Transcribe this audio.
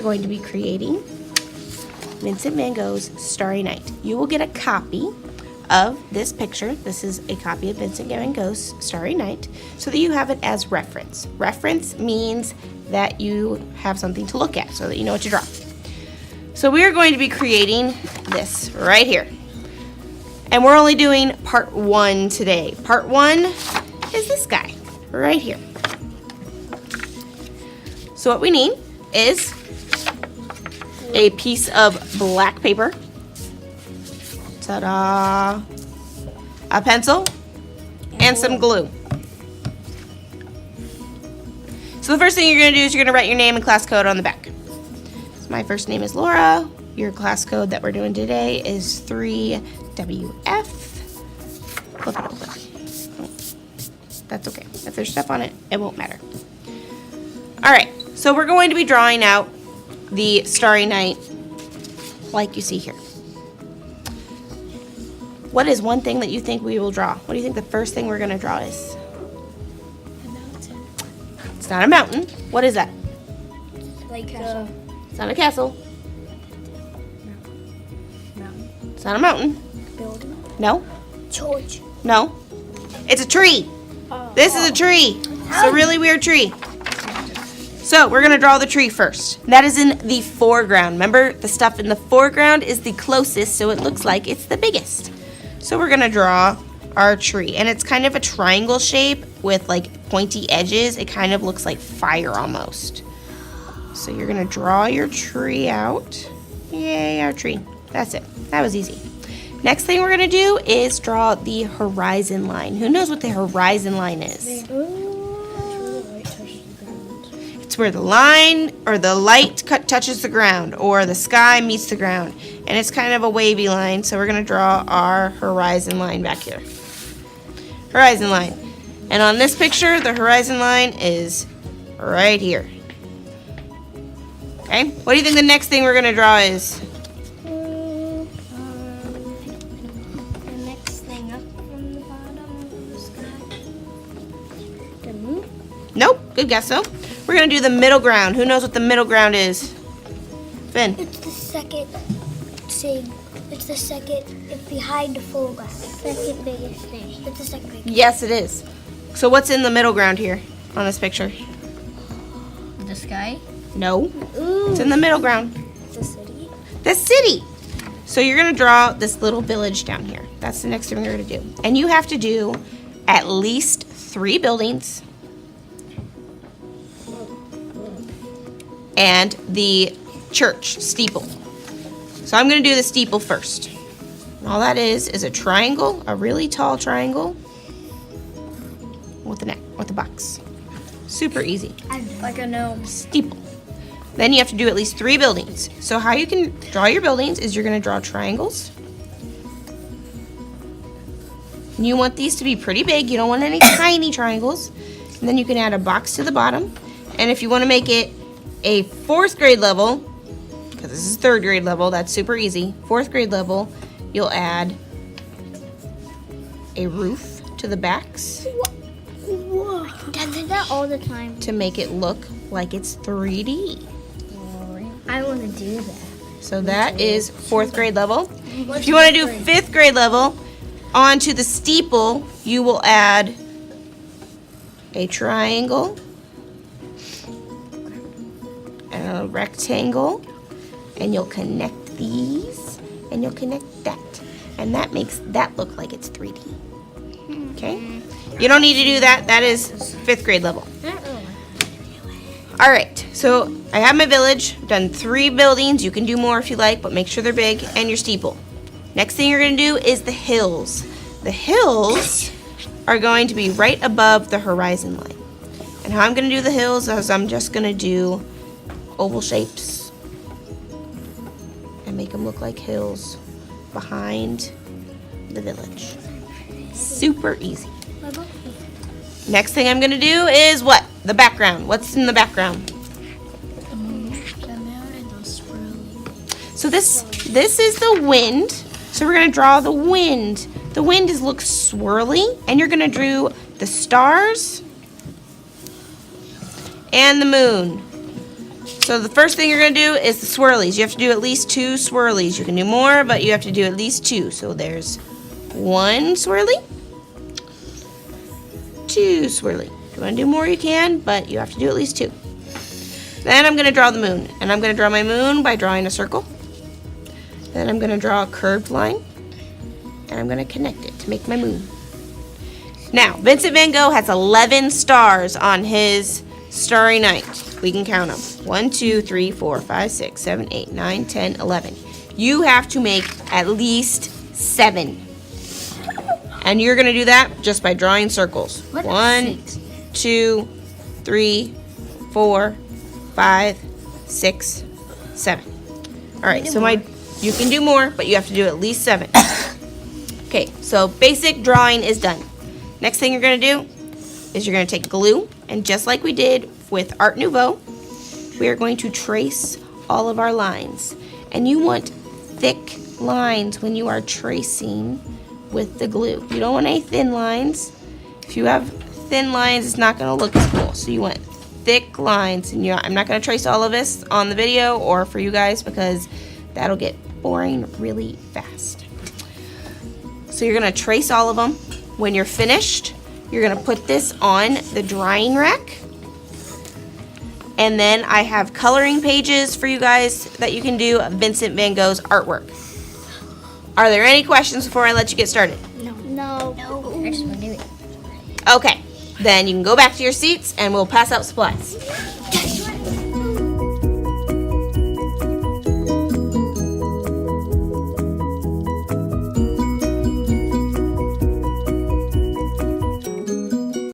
going to be creating Vincent van Gogh's Starry Night. You will get a copy of this picture. This is a copy of Vincent van Gogh's Starry Night, so that you have it as reference. Reference means that you have something to look at so that you know what to draw. So we are going to be creating this right here. And we're only doing part 1 today. Part 1 is this guy right here. So what we need is a piece of black paper. Ta-da! A pencil and some glue. So the first thing you're going to do is you're going to write your name and class code on the back. So my first name is Laura. Your class code that we're doing today is 3WF. Flip it over. Oh, that's okay. If there's stuff on it, it won't matter. Alright, so we're going to be drawing out the Starry Night like you see here. What is one thing that you think we will draw? What do you think the first thing we're going to draw is? A mountain. It's not a mountain. What is that? Like It's not a castle. mountain. It's not a mountain. Building. No. Church. No. It's a tree. Oh. This is a tree. It's a really weird tree. So we're going to draw the tree first. That is in the foreground. Remember, the stuff in the foreground is the closest, so it looks like it's the biggest. So we're going to draw our tree. And it's kind of a triangle shape with like pointy edges. It kind of looks like fire almost. So you're going to draw your tree out. Yay, our tree. That's it. That was easy. Next thing we're going to do is draw the horizon line. Who knows what the horizon line is? It's where the line or the light touches the ground or the sky meets the ground. And it's kind of a wavy line, so we're going to draw our horizon line back here. Horizon line. And on this picture, the horizon line is right here. Okay? What do you think the next thing we're going to draw is? The next thing up from the bottom of the sky. The moon? Nope. Good guess, though. We're going to do the middle ground. Who knows what the middle ground is? Finn. It's the second thing. It's the second. It's behind the foreground. Second biggest thing. It's the second biggest. Yes, it is. So what's in the middle ground here on this picture? The sky? No. Ooh. It's in the middle ground. The city? The city. So you're going to draw this little village down here. That's the next thing we're going to do. And you have to do at least 3 buildings and the church steeple. So I'm going to do the steeple first. All that is a triangle, a really tall triangle with a box. Super easy. Like a gnome. Steeple. Then you have to do at least 3 buildings. So how you can draw your buildings is you're going to draw triangles. And you want these to be pretty big. You don't want any tiny triangles. And then you can add a box to the bottom. And if you want to make it a 4th grade level, because this is 3rd grade level, that's super easy. 4th grade level, you'll add a roof to the backs Whoa. Dad did that all the time. to make it look like it's 3D. I want to do that. So that is 4th grade level. If you want to do 5th grade level, onto the steeple, you will add a triangle, and a rectangle, and you'll connect these, and you'll connect that. And that makes that look like it's 3D. Okay? You don't need to do that. That is 5th grade level. All right, so I have my village. I've done 3 buildings. You can do more if you like, but make sure they're big, and your steeple. Next thing you're going to do is the hills. The hills are going to be right above the horizon line. And how I'm going to do the hills is I'm just going to do oval shapes and make them look like hills behind the village. Super easy. Next thing I'm going to do is what? The background. What's in the background? So this is the wind. So we're going to draw the wind. The wind looks swirly, and you're going to draw the stars and the moon. So the first thing you're going to do is the swirlies. You have to do at least 2 swirlies. You can do more, but you have to do at least 2. So there's 1 swirly, 2 swirly. If you want to do more, you can, but you have to do at least 2. Then I'm going to draw the moon, and I'm going to draw my moon by drawing a circle. Then I'm going to draw a curved line, and I'm going to connect it to make my moon. Now, Vincent van Gogh has 11 stars on his Starry Night. We can count them. 1, 2, 3, 4, 5, 6, 7, 8, 9, 10, 11. You have to make at least 7. And you're going to do that just by drawing circles. 1, 2, 3, 4, 5, 6, 7. All right, so you can do more, but you have to do at least 7. Okay, so basic drawing is done. Next thing you're going to do is you're going to take glue, and just like we did with Art Nouveau, we are going to trace all of our lines. And you want thick lines when you are tracing with the glue. You don't want any thin lines. If you have thin lines, it's not going to look as cool. So you want thick lines. And I'm not going to trace all of this on the video or for you guys because that'll get boring really fast. So you're going to trace all of them. When you're finished, you're going to put this on the drying rack. And then I have coloring pages for you guys that you can do of Vincent van Gogh's artwork. Are there any questions before I let you get started? No. Okay, then you can go back to your seats and we'll pass out supplies.